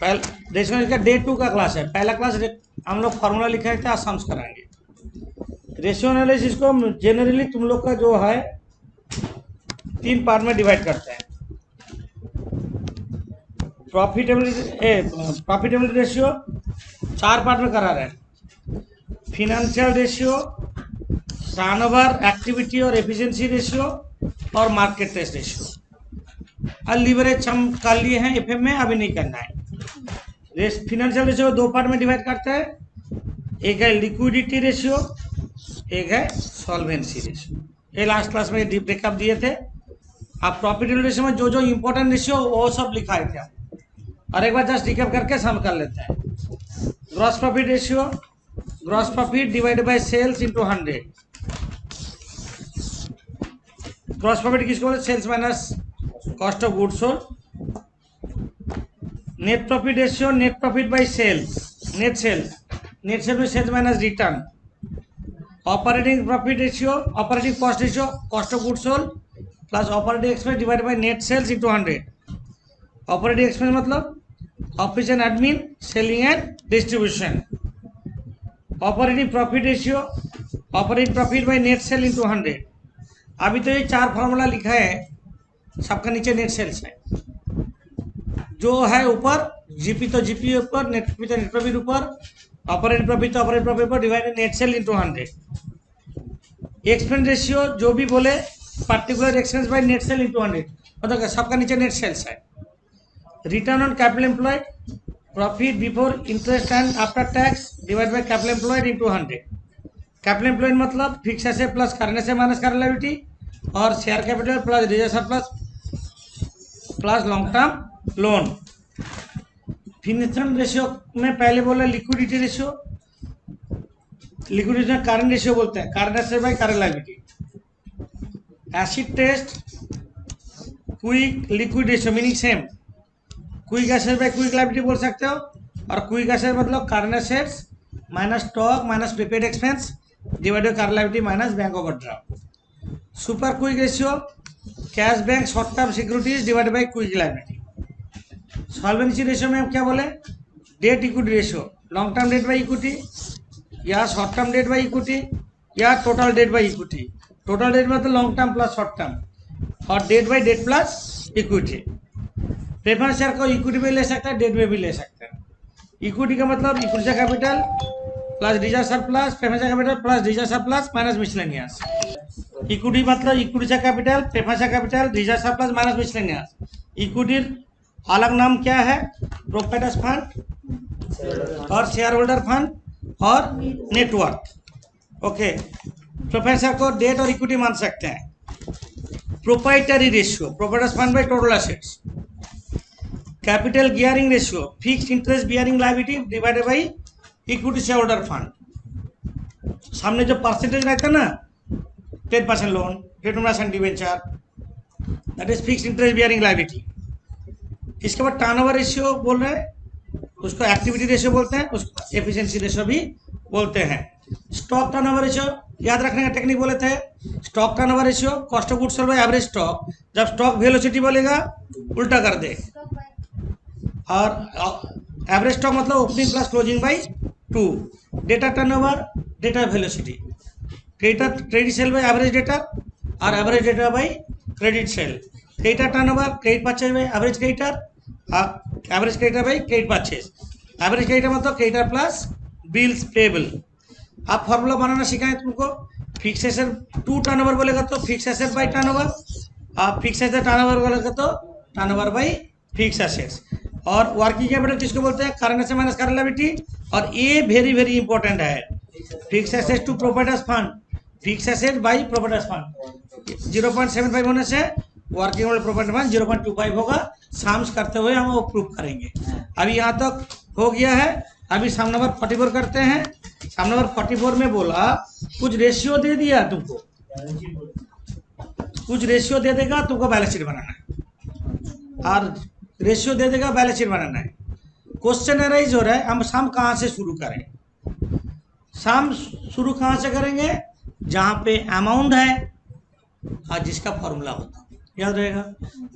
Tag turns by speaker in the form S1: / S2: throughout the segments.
S1: Ratio का day 2 का class है। पहला क्लास हम लोग फॉर्मूला लिखे थे, आज सम्स कराएंगे। रेशियो एनालिसिस को जनरली तुम लोग का जो है 3 पार्ट में डिवाइड करते हैं। प्रॉफिटेबिलिटी रेशियो 4 पार्ट में करा रहे हैं। फिनेंशियल रेशियो, टर्नओवर, एक्टिविटी और एफिशिएंसी रेशियो और मार्केट टेस्ट रेशियो। और लीवरेज हम कर लिए हैं एफएम में, अभी नहीं करना है। फिनेंशियल रेशियो 2 पार्ट में डिवाइड करते हैं, एक है लिक्विडिटी रेशियो, एक है सॉल्वेंसी रेशियो। ये लास्ट क्लास में ब्रेकअप दिए थे। आप प्रॉफिटेबिलिटी रेशियो में जो जो इंपॉर्टेंट रेशियो वो सब लिखाए थे आप, और एक बार जस्ट रिकैप करके सम कर लेते हैं। Gross profit ratio, gross profit divided by sales into 100। Gross profit किसको बोलते हैं? Sales minus cost of goods sold. Net profit ratio, net profit by sales, net sales में sales minus return. Operating profit ratio, operating cost ratio, cost of goods sold plus operating expense divided by net sales into 100। Operating expense मतलब office and admin, selling and distribution. Operating profit ratio, operating profit by net sale into 100। अभी तो ये 4 formula लिखा है, सबका नीचे net sales है। जो है ऊपर जीपी तो जीपी ऊपर, नेट प्रॉफिट तो नेट प्रॉफिट ऊपर, ऑपरेटिंग प्रॉफिट तो ऑपरेटिंग प्रॉफिट ऊपर, divided net sale into 100। Expense ratio जो भी बोले particular expense by net sale into 100, मतलब सबका नीचे नेट सेल्स है। Return on capital employed, profit before interest and after tax divide by capital employed into 100। Capital employed मतलब fix asset plus current asset minus current liability, और share capital plus reserve surplus plus long term loan. Financial ratio में पहले बोला liquidity ratio, liquidity में current ratio बोलते हैं, current asset by current liability. Acid test, quick liquid ratio meaning same. Quick asset by quick liability बोल सकते हो, और क्विक एसेट मतलब current assets minus stock minus prepaid expense divided current liability minus bank overdraft. Super quick ratio, cash bank short term securities divided by quick liability. Solvency ratio में हम क्या बोले? Debt equity ratio, long term debt by equity या short term debt by equity या total debt by equity. Total debt मतलब long term plus short term, और debt by debt plus equity. Preference share को equity में ले सकता है, date में भी ले सकते हैं। इक्विटी का मतलब equity capital plus reserve surplus, preference capital plus reserve surplus minus miscellaneous. Equity मतलब equity capital, preference capital, reserve surplus minus miscellaneous. Equity अलग नाम क्या है? प्रोप्राइटर्स फंड और शेयर होल्डर फंड और नेटवर्क। ओके, प्रेफरेंस को डेट और equity मान सकते हैं। Proprietary ratio, proprietors fund by total assets. Capital gearing ratio, fixed interest bearing liability divided by equity share holder fund. सामने जो परसेंटेज रहता है ना, 10% loan, 15% debenture, that is fixed interest bearing liability. इसके बाद टर्नओवर रेशियो बोल रहे हैं, उसको एक्टिविटी रेशियो बोलते हैं, उसको एफिशिएंसी रेशियो भी बोलते हैं। स्टॉक टर्नओवर रेशियो याद रखने का टेक्निक बोले थे। Stock turnover ratio cost of goods sold by average stock, जब स्टॉक वेलोसिटी बोलेगा उल्टा कर दे, और एवरेज स्टॉक मतलब opening plus closing by 2। Debtor turnover, debtor velocity, credit sale by average debtor और average debtor by credit sale. Creditor turnover, credit purchase by average creditor, average creditor by credit purchase. Average creditor मतलब creditor plus bills payable. आप formula बनाना सिखाएं तुमको। Fix asset to turnover बोलेगा तो fix asset by turnover, आप fix asset turnover बोलेगा तो टर्नओवर बाय फिक्स एसेट्स। और वर्किंग कैपिटल किसको बोलते हैं? Current asset minus current liability. और ये वेरी वेरी इंपॉर्टेंट है, fix asset to proprietors fund, fix asset by proprietors fund. 0.75 होने से वर्किंग वाले प्रॉपर्टी फंड 0.25 होगा। साम्स करते हुए हम वो प्रूव करेंगे। अभी यहाँ तक हो गया है। अभी सम नंबर 44 करते हैं। सम नंबर 44 में बोला कुछ रेशियो दे दिया तुमको, कुछ रेशियो दे देगा तुमको बैलेंस शीट बनाना है, और रेशियो दे देगा बैलेंस शीट बनाना है। क्वेश्चन अराइज हो रहा है हम सम कहाँ से शुरू करें? सम शुरू कहाँ से करेंगे? जहाँ पे अमाउंट है और जिसका फॉर्मूला होता है। याद रहेगा।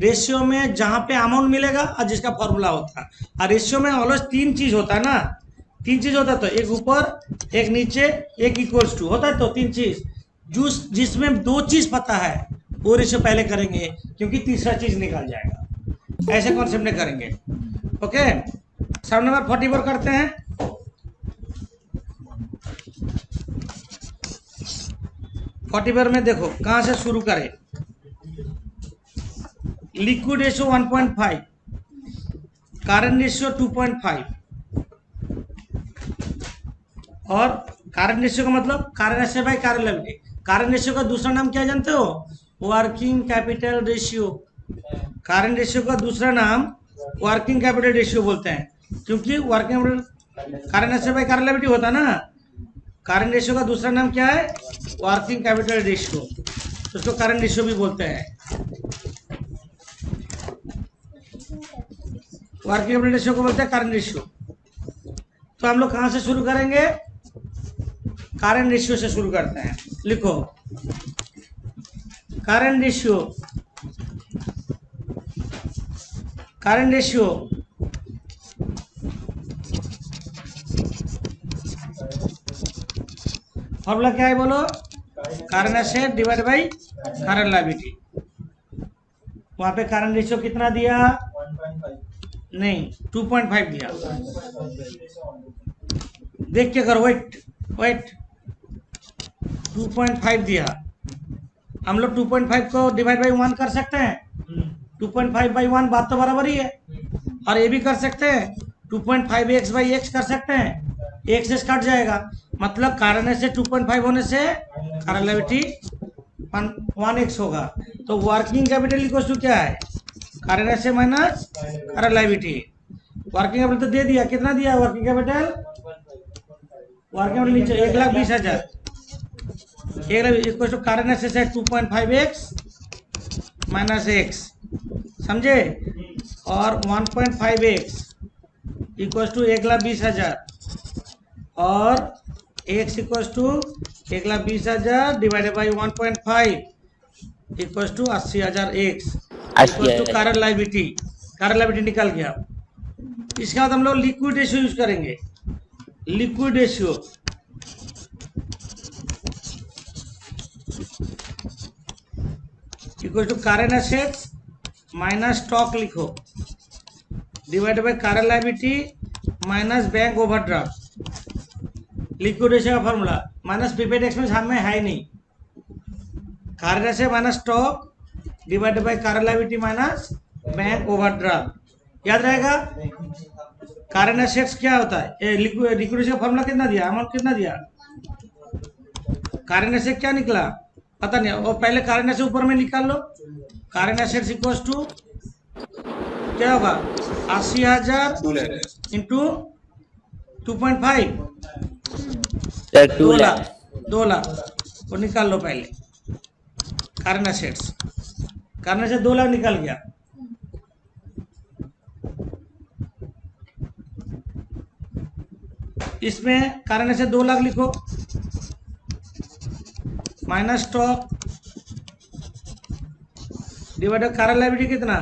S1: रेशियो में जहां पे अमाउंट मिलेगा और जिसका फॉर्मूला होता है, और रेशियो में ऑलवेज तीन चीज होता है ना, तीन चीज होता है, तो एक ऊपर एक नीचे एक इक्वल्स टू होता है, तो तीन चीज जिसमें दो चीज पता है वो रेशियो पहले करेंगे, क्योंकि तीसरा चीज निकल जाएगा। ऐसे कॉन्सेप्ट में करेंगे। ओके, सम नंबर 44 करते हैं। 44 में देखो कहां से शुरू करें। लिक्विड रेशियो 1.5, करंट रेशियो 2.5, और करंट रेशियो का मतलब current ratio by current liability. Current ratio का दूसरा नाम क्या जानते हो? Working capital ratio. Current ratio का दूसरा नाम वर्किंग कैपिटल रेशियो बोलते हैं, क्योंकि working current ratio by current liability होता है ना। करंट रेशियो का दूसरा नाम क्या है? वर्किंग कैपिटल रेशियो, तो उसको करंट रेशियो भी बोलते हैं। वर्किंग कैपिटल रेशियो को बोलते हैं करंट रेशियो। तो हम लोग कहां से शुरू करेंगे? करंट रेशियो से शुरू करते हैं। लिखो current ratio, current ratio formula क्या है बोलो? Current asset divide by current liability. वहां पे करंट रेशियो कितना दिया? नहीं, 2.5 दिया। देख के करो, वेट 2.5 दिया। हम लोग 2.5 को डिवाइड बाई 1 कर सकते हैं। 2.5 बाई 1 बात तो बराबर ही है। और ये भी कर सकते हैं, 2.5x बाई x कर सकते हैं, x से कट जाएगा, मतलब कारण से 2.5 होने से करंट लायबिलिटी 1x होगा। तो वर्किंग कैपिटल इक्वल टू क्या है? कारण से minus current liability. Working capital तो दे दिया, कितना दिया वर्किंग कैपिटल? वर्किंग कैपिटल नीचे 1,20,000, 1,00,000 इक्वल टू कारण एसेट है 2.5x माइनस x, समझे? और 1.5x इक्वल टू 1,20,000, और x equal to 1,20,000 divided by 1.5 equal to 80,000 x equal to current liability. Current liability निकल गया। इसके बाद हम लोग लिक्विड रेशियो यूज करेंगे। Liquid ratio equal to current assets minus stock लिखो divided by current liability minus bank overdraft. Liquid ratio का formula minus prepaid expense हमें है ही नहीं। Current asset minus stock divided by current liability minus bank overdraft. याद रहेगा? Current assets क्या होता है? लिक्विड रेशियो का फॉर्मूला कितना दिया? अमाउंट कितना दिया? करंट एसेट क्या निकला पता नहीं, और पहले करंट एसेट ऊपर में निकाल लो। करंट एसेट्स इक्वल टू क्या होगा? 80,000 इंटू 2.5, 2 लाख, 2 लाख वो निकाल लो पहले। Current assets, current asset 2 lakh निकल गया। इसमें करंट एसेट 2 लाख लिखो minus stock divided current liability कितना?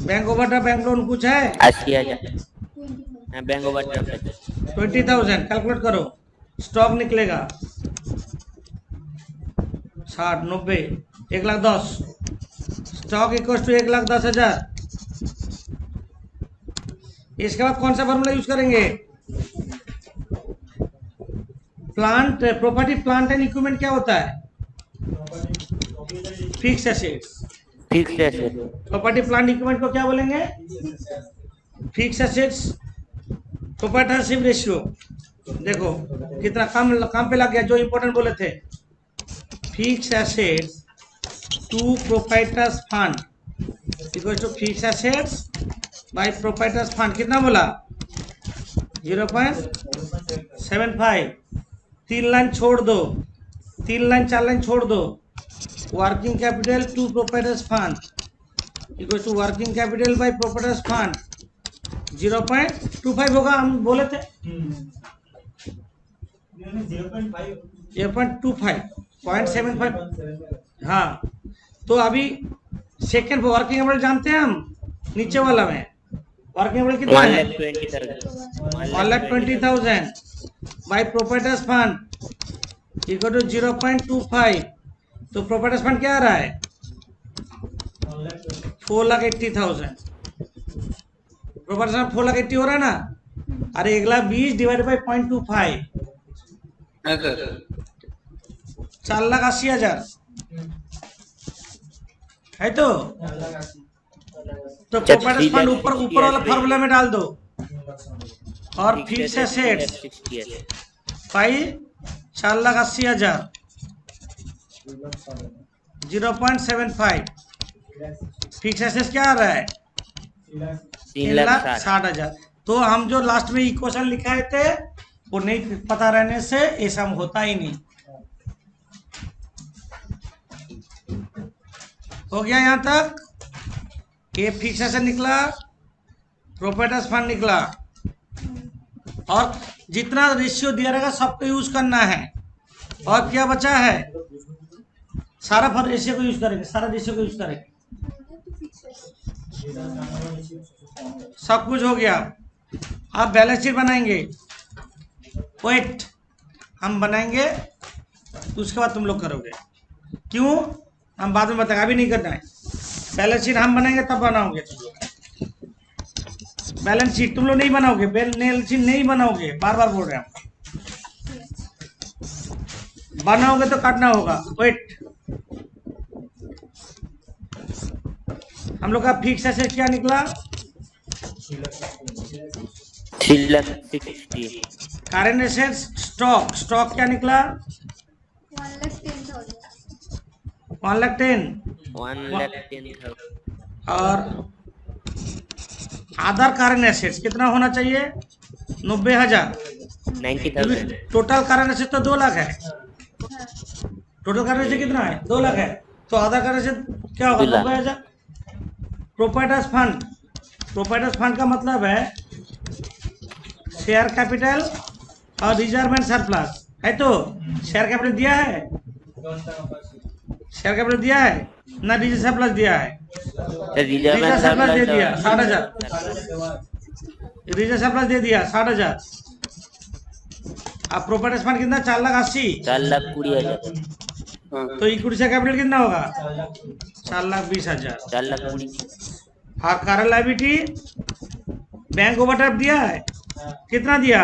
S1: बैंक ओवरड्राफ्ट बैंक लोन कुछ है?
S2: 80,000 बैंक ओवरड्राफ्ट
S1: 20,000 कैलकुलेट करो। स्टॉक निकलेगा 60, 90, 1,10,000। Stock equal to 1,10,000। इसके बाद कौन सा फॉर्मूला यूज करेंगे? Plant property plant and equipment क्या होता है? Fix assets.
S2: Fixed asset
S1: property plant equipment को क्या बोलेंगे? Fix assets proprietorship ratio. देखो कितना काम पे लग गया, जो इंपॉर्टेंट बोले थे। Fix assets to proprietors fund equal to fix assets by proprietors fund. कितना बोला? 0.75। 3 लाइन छोड़ दो, 3 लाइन 4 लाइन छोड़ दो। Working capital to proprietors fund equal to working capital by proprietors fund 0.25 होगा, हम बोले थे 0.25, 0.75। हाँ, तो अभी सेकेंड वर्किंग कैपिटल जानते हैं हम, नीचे वाला में वर्किंग कैपिटल कितना है
S2: 1,20,000
S1: 1,20,000 बाई प्रोपर्टर्स फंड इक्वल टू 0.25। तो प्रोपर्टर्स फंड क्या आ रहा है 4,80,000। प्रोपर्टर्स फंड 4,80,000 हो रहा है ना। अरे 1,20,000 डिवाइड बाई 0.25 4,80,000 है। तो प्रोपर्टर्स फंड ऊपर ऊपर वाला फॉर्मूला में डाल दो और फिक्स एसेट्स पाई 4,80,000 0.75। फिक्स एसेट्स क्या आ रहा है 3,60,000। तो हम जो लास्ट में इक्वेशन लिखाए थे वो नहीं पता रहने से ये सम होता ही नहीं। हो गया यहाँ तक। ये फिक्स एसेट निकला, प्रोपर्टर्स फंड निकला, और जितना रेशियो दिया रहेगा सबको यूज करना है। और क्या बचा है सारा फंड रेशियो को यूज करेंगे, सारा रेशियो को यूज करेंगे। सब कुछ हो गया। आप बैलेंस शीट बनाएंगे, वेट हम बनाएंगे उसके बाद तुम लोग करोगे। क्यों हम बाद में बताएंगे, अभी नहीं करना है। बैलेंस शीट हम बनाएंगे तब बनाओगे तुम लोग। बैलेंस शीट तुम लोग नहीं बनाओगे, बैलेंस शीट नहीं बनाओगे, बार बार बोल रहे हैं हम। बनाओगे तो काटना होगा। वेट हम लोग का फिक्स एसेट क्या निकला
S2: 3,60,000
S1: करेंट एसेट्स स्टॉक, स्टॉक क्या निकला 1,10,000
S2: 1,10,000
S1: और अदर करेंट एसेट्स कितना होना चाहिए 90,000।
S2: 90,000
S1: टोटल करेंट एसेट तो 2 लाख है। टोटल करेंट एसेट कितना है 2 लाख है। तो अदर करेंट एसेट क्या होगा 90,000। प्रोपर्टर्स फंड, प्रोपर्टर्स फंड का मतलब है शेयर कैपिटल और रिजर्व एंड सरप्लस है। तो शेयर कैपिटल दिया है, शेयर कैपिटल दिया है ना, रिजर्व सरप्लस दिया है।
S2: रिजर्व
S1: रिजर्व सरप्लस दे दिया 60,000, रिजर्व सरप्लस दे दिया 60,000। अब प्रोपर्टीज फंड कितना 4,80,000,
S2: 4,20,000
S1: तो इक्विटी शेयर कैपिटल कितना होगा 4,20,000।
S2: 4,20,000
S1: और करंट लायबिलिटी बैंक ओवरड्राफ्ट दिया है कितना दिया,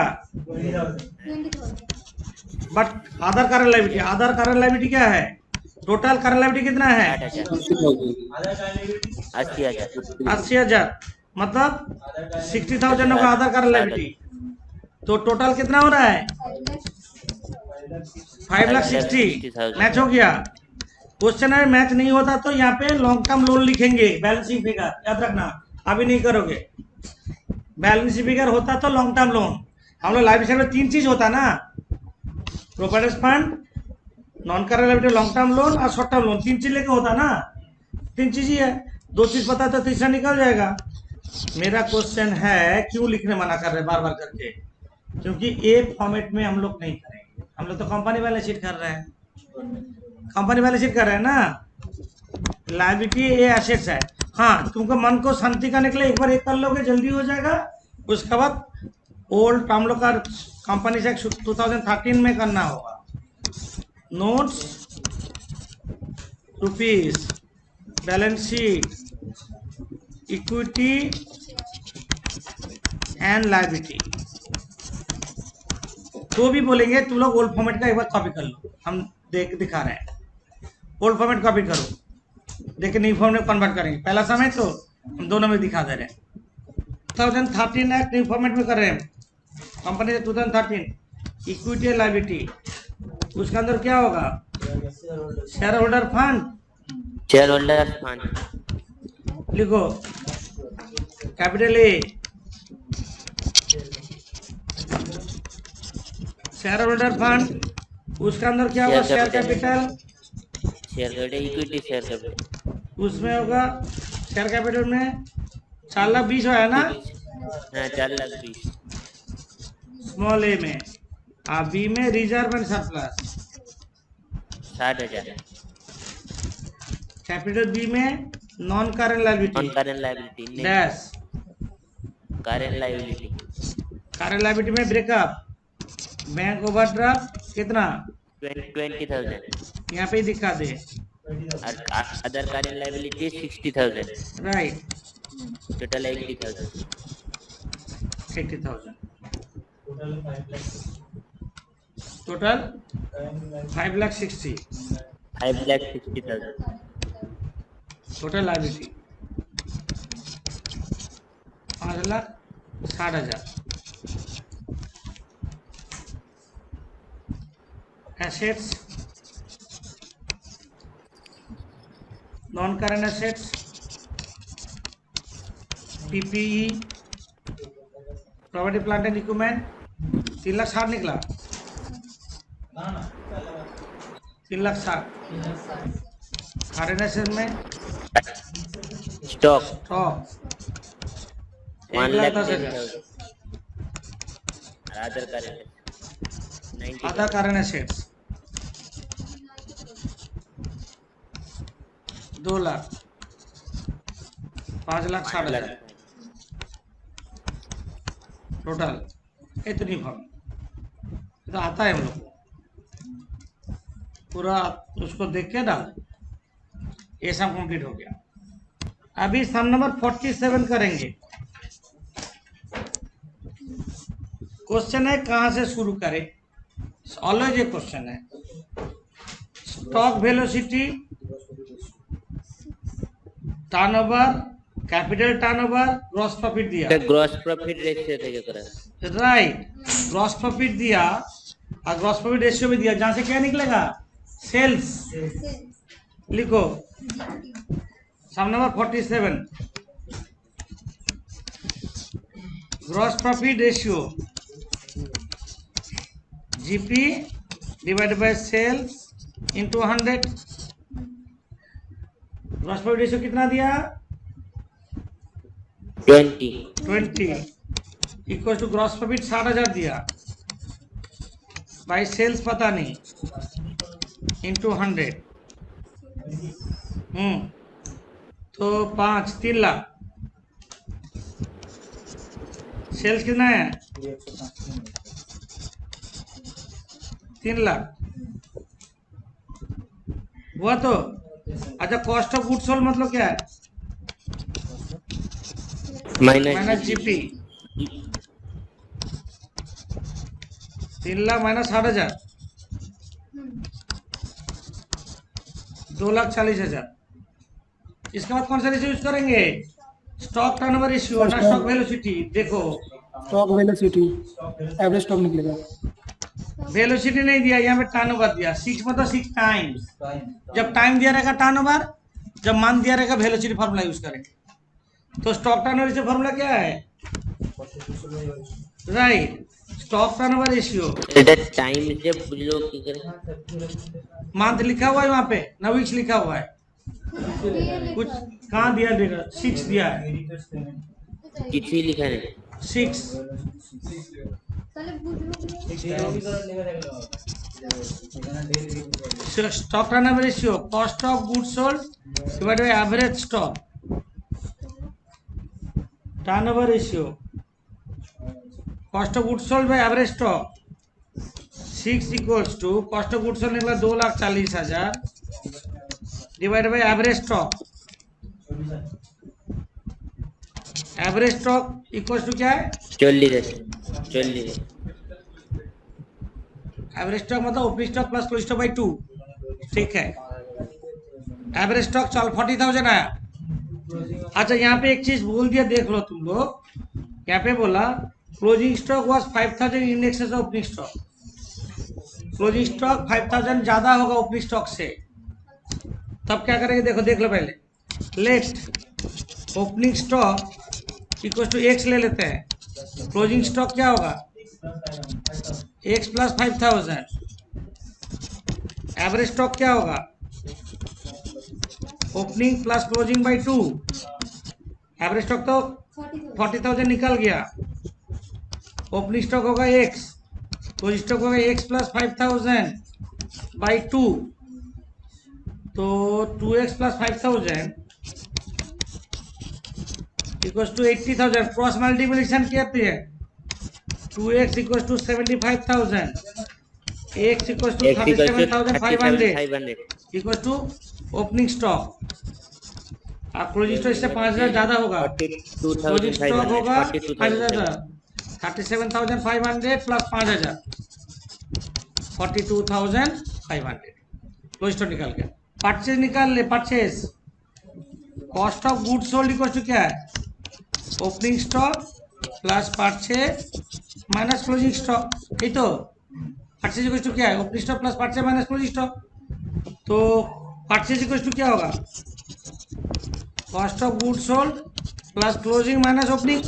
S1: but other current liability, other current liability क्या है, टोटल करंट लायबिलिटी कितना है 80,000, मतलब 60,000 होगा अदर करंट लायबिलिटी। तो टोटल कितना हो रहा है 5,60,000। मैच हो गया। क्वेश्चन में मैच नहीं होता तो यहाँ पे लॉन्ग टर्म लोन लिखेंगे, बैलेंसिंग फिगर याद रखना, अभी नहीं करोगे। बैलेंसिंग फिगर होता तो लॉन्ग टर्म लोन। हम लोग लाइफ में 3 चीज होता ना, properties fund, non current liability, long term loan और शॉर्ट टर्म लोन, 3 चीज लेके होता ना। 3 चीज ही है, 2 चीज पता तो तीसरा निकल जाएगा। मेरा क्वेश्चन है क्यों लिखने मना कर रहे बार बार करके, क्योंकि एक फॉर्मेट में हम लोग नहीं करेंगे। हम लोग तो कंपनी बैलेंस शीट कर रहे हैं, कंपनी बैलेंस शीट कर रहे हैं ना। लायबिलिटी ये एसेट्स है। हाँ, तुमको मन को शांति करने के लिए एक बार एक कर लोगे, जल्दी हो जाएगा। उसके बाद ओल्ड हम लोग का कंपनी से 2013 में करना होगा। Notes, rupees, balance sheet, equity and liability, तो भी बोलेंगे तुम लोग ओल्ड फॉर्मेट का एक बार कॉपी कर लो। हम दिखा रहे हैं, ओल्ड फॉर्मेट कॉपी करो, देखिए न्यू फॉर्मेट में कन्वर्ट करेंगे। पहला समय तो हम दोनों में दिखा दे रहे हैं। 2013 एक्ट न्यू फॉर्मेट में कर रहे हैं कंपनी से। 2013 इक्विटी एंड लायबिलिटी, उसके अंदर क्या होगा share holder fund,
S2: share holder fund
S1: लिखो capital A, share holder fund, उसके अंदर क्या होगा share capital,
S2: share capital, equity share capital,
S1: उसमें होगा शेयर कैपिटल में 4,20,000 है ना,
S2: हाँ 4,20,000,
S1: स्मॉल ए में, और बी में reserve and surplus
S2: 60,000,
S1: capital B में non current liability
S2: non current liability
S1: dash
S2: current liability
S1: current liability में ब्रेकअप बैंक ओवरड्राफ्ट कितना
S2: 20,000
S1: यहाँ पे ही दिखा दे
S2: और other current liability 60,000
S1: right
S2: total 80,000
S1: 80,000 total 5,60,000
S2: 5,60,000
S1: total liability 5,60,000 assets non current assets PPE property plant and equipment 3,60,000 निकला 3,60,000 current assets में
S2: stock
S1: stock
S2: 1,10,000 other current 90,000
S1: other current assets 2 lakh 5,60,000 total इतनी फॉर्म तो आता है हम लोग को पूरा उसको देख के डाल ये सब कंप्लीट हो गया। अभी सम नंबर 47 करेंगे। क्वेश्चन है कहाँ से शुरू करें, ऑलवेज ये क्वेश्चन है। Stock velocity, turnover, capital turnover, gross profit दिया,
S2: ग्रॉस प्रॉफिट रेशियो থেকে করা
S1: राइट ग्रॉस प्रॉफिट दिया और ग्रॉस प्रॉफिट रेशियो भी दिया, जहां से क्या निकलेगा सेल्स लिखो। Some number 47 gross profit ratio GP divided by sales into 100। Gross profit ratio कितना दिया 20 इक्वल टू ग्रॉस प्रॉफिट 60,000 दिया बाई सेल्स पता नहीं इंटू 100 तो 3 लाख। सेल्स कितना है 3 लाख हुआ तो। अच्छा कॉस्ट ऑफ गुड्स सोल्ड मतलब क्या है माइनस जीपी। 3 लाख माइनस 60,000 2,40,000। इसके बाद कौन सा रेशियो यूज करेंगे स्टॉक टर्नओवर रेशियो ना स्टॉक वेलोसिटी। देखो
S3: स्टॉक वेलोसिटी एवरेज स्टॉक निकलेगा।
S1: वेलोसिटी नहीं दिया यहाँ पे टर्नओवर दिया। 6 मतलब 6 टाइम्स। जब टाइम दिया रहेगा टर्नओवर, जब मान दिया रहेगा वेलोसिटी फार्मूला यूज करेंगे। तो स्टॉक टर्नओवर रेशियो फार्मूला क्या है राइट स्टॉक टर्नओवर रेशियो।
S2: এটা টাইম যে বুঝলো কি করে
S1: मंथ लिखा हुआ है वहाँ पे ना वीक्स लिखा हुआ है कुछ कहाँ दिया देगा 6 दिया है
S2: কিছুই লেখা নেই
S1: 6 stock turnover ratio cost of goods sold divided by average stock turnover ratio cost of goods sold by average stock 6 equals to cost of goods sold निकला 2,40,000 divided by average stock. Average stock equals to क्या है
S2: 40
S1: average stock मतलब opening stock plus closing stock by 2। ठीक है average stock चल 40,000 आया। अच्छा यहाँ पे एक चीज बोल दिया देख लो तुम लोग। यहाँ पे बोला closing stock was 5,000 in excess of opening stock. Closing stock 5,000 ज्यादा होगा ओपनिंग स्टॉक से, तब क्या करेंगे देखो देख लो पहले। Let opening stock equal to x ले लेते हैं। क्लोजिंग स्टॉक क्या होगा एक्स प्लस 5,000। एवरेज स्टॉक क्या होगा opening plus closing by 2। Average stock तो 40,000 निकल गया। ओपनिंग स्टॉक होगा एक्स, क्लोजिंग स्टॉक होगा एक्स प्लस 5,000 बाई 2 तो 2x plus 5000 equals to 80,000 cross multiplication कहते हैं 2x equals to 75,000 x equals to
S2: X equals to
S1: 37,500
S2: 37,500.
S1: Equals to opening stock आप closing stock इससे 5,000 ज्यादा होगा क्लोजिंग स्टॉक
S2: 42,500.
S1: होगा
S2: 42,500.
S1: 37,500 प्लस 5,000 42,500 क्लोजिंग स्टॉक निकाल गया परचेज निकाल ले purchase cost of goods sold equal to क्या है opening stock plus purchase minus closing stock यही तो परचेज इक्वल टू क्या है opening stock plus purchase minus closing stock तो परचेज इक्वल टू क्या होगा cost of goods sold plus closing minus opening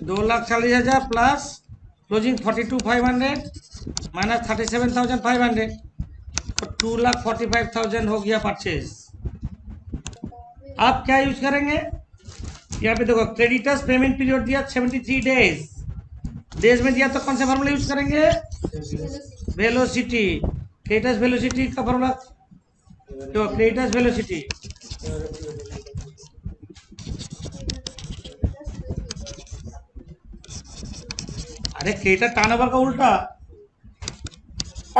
S1: 2,40,000 plus closing 42,500 minus 37,500 तो 2,45,000 हो गया परचेज आप क्या यूज करेंगे यहाँ पे देखो क्रेडिटर्स पेमेंट पीरियड दिया 73 डेज में दिया तो कौन सा फॉर्मूला यूज करेंगे वेलोसिटी क्रेडिटर्स वेलोसिटी का फॉर्मूला तो क्रेडिटर्स वेलोसिटी अरे क्रेडिटर टर्नओवर का उल्टा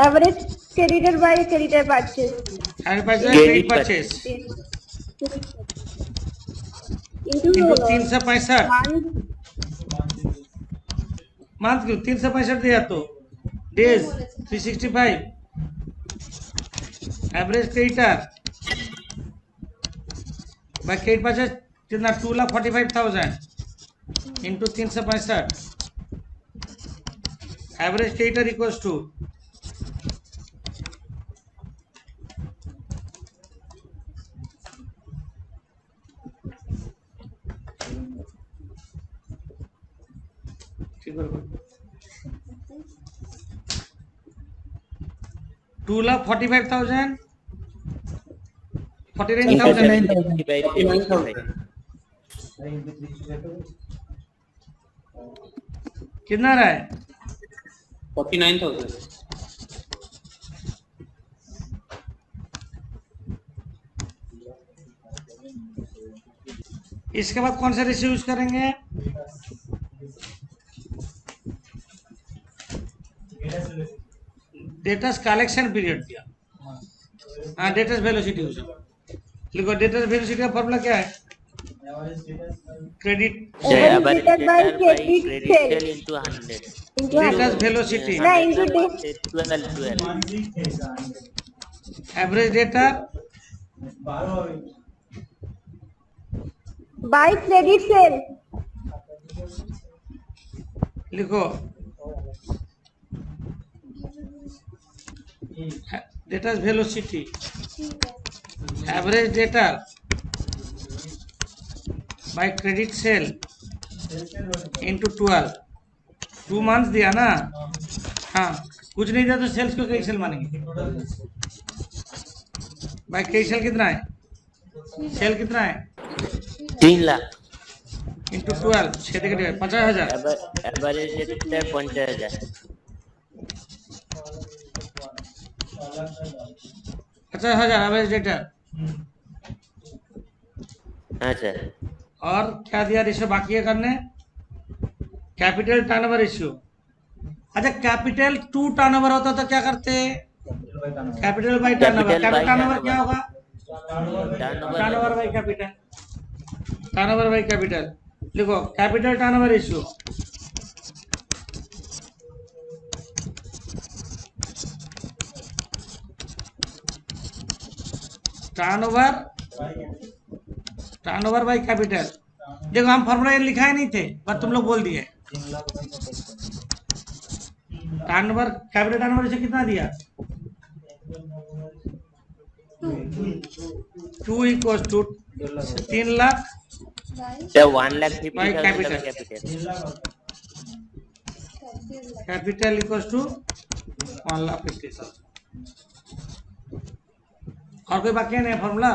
S4: Average creditor by creditor purchase.
S1: Credit purchase
S4: Into
S1: into 365
S4: month.
S1: Month क्यों 365 दिया तो days 365 average creditor by credit purchase कितना 2,45,000 into 365 average creditor equals to two lakh 45,000 49,000 कितना रहा है
S5: 49,000.
S1: इसके बाद कौन सा रेशियो यूज करेंगे डेटास कलेक्शन पीरियड दिया हाँ डेटास वेलोसिटी यूज लिखो डेटास वेलोसिटी का फॉर्मूला क्या है credit
S4: Average creditor by credit sale.
S2: into 100.
S4: Into
S1: datas
S4: 100.
S1: Velocity
S4: No, into
S2: 12.
S1: Average data
S4: by credit sale.
S1: लिखो datas velocity average debtor by credit cell into 12 2 months दिया ना हाँ कुछ नहीं दिया तो सेल्स को क्रेडिट सेल मानेंगे बाय क्रेडिट सेल कितना है सेल कितना है
S2: 3 लाख.
S1: इंटू 12 छः देखिए 50,000
S2: एवरेज रेट 50,000.
S1: 50,000 एवरेज डेटा
S2: हाँ सर.
S1: और क्या दिया रेशियो बाकी है करने कैपिटल टर्नओवर रेशियो अच्छा कैपिटल टू टर्नओवर होता तो क्या करते capital by turnover
S2: Capital by
S1: capital turnover क्या
S2: turnover.
S1: होगा turnover by capital turnover by capital लिखो capital turnover ratio turnover by capital देखो हम फॉर्मूला लिखा ही नहीं थे पर तुम लोग बोल दिए टर्नओवर कैपिटल टर्नओवर से कितना दिया 2 equals to 3 lakh
S2: So 1,50,000
S1: By capital.
S2: capital.
S1: Capital equals to 1,50,000 और कोई बाकी नहीं फॉर्मूला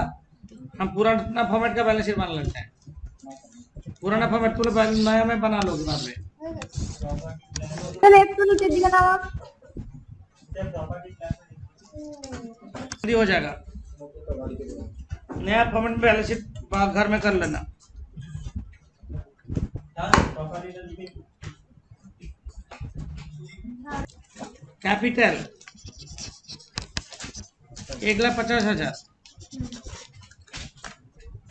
S1: हम पुराना फॉर्मेट का बैलेंस शीट बना लेते हैं पुराना फॉर्मेट पूरे नया में बना लोगे बाद में
S4: Sir, एक तो नीचे दिखा ना आप.
S1: जल्दी हो जाएगा। नया फॉर्मेट में बैलेंस शीट घर में कर लेना। कैपिटल 1,50,000।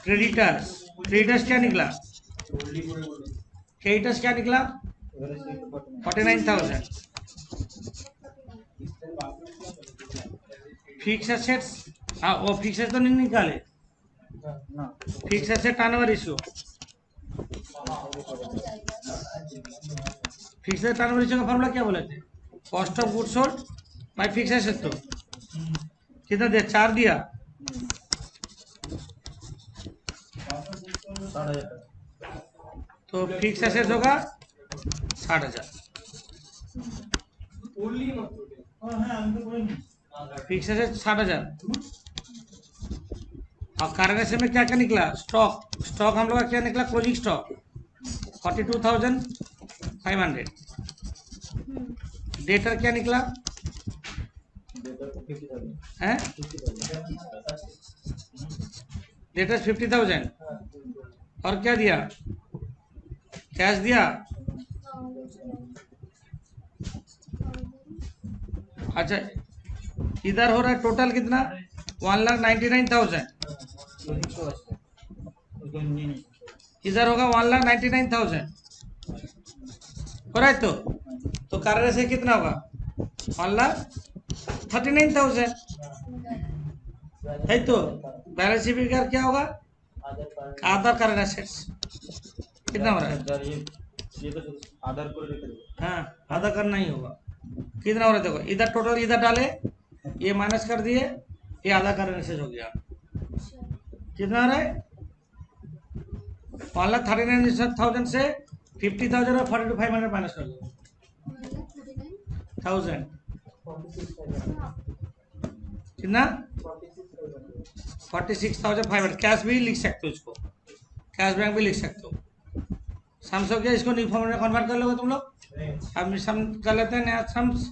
S1: क्रेडिटर्स क्या निकला? क्रेडिटर्स क्या निकला? 49,000। फिक्स एसेट्स, हाँ वो फिक्स एसेट तो नहीं निकाले। Fix asset turnover ratio, fix asset turnover ratio का फॉर्मूला क्या बोले थे? Cost of goods sold by fix asset. तो कितना दिया? 4 दिया। तो फिक्स एसेट होगा 60,000। Fix asset 60,000। और करंट एसेट में क्या क्या निकला? स्टॉक हम लोग का क्या निकला? Closing stock 42,500। डेटर क्या निकला है? डेटर 50,000। और क्या दिया? कैश दिया। अच्छा इधर हो रहा है टोटल कितना? 1,99,000। इधर होगा 1,99,000। हो रहा है तो कारण से कितना होगा? 1,39,000 है। तो बैलेंस शीट फिगर क्या होगा? आधार करंट एसेट्स कितना हो रहा है? हाँ आधा करना ही होगा। कितना हो रहा है देखो, इधर टोटल इधर डाले, ये माइनस कर दिए, ये आधा करंट एसेट्स हो गया। कितना हो रहा है? 1,39,000 से 50,000 और 42,500 माइनस कर दो। 1,000 कितना? 46,500। कैश भी लिख सकते हो, इसको कैश बैंक भी लिख सकते हो। सम्स हो गया, इसको न्यू फॉर्मेट में कन्वर्ट कर लोगे तुम लोग। अब सम कर लेते हैं नया सम्स।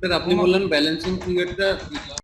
S5: सर आपने बोला बैलेंसिंग पीरियड का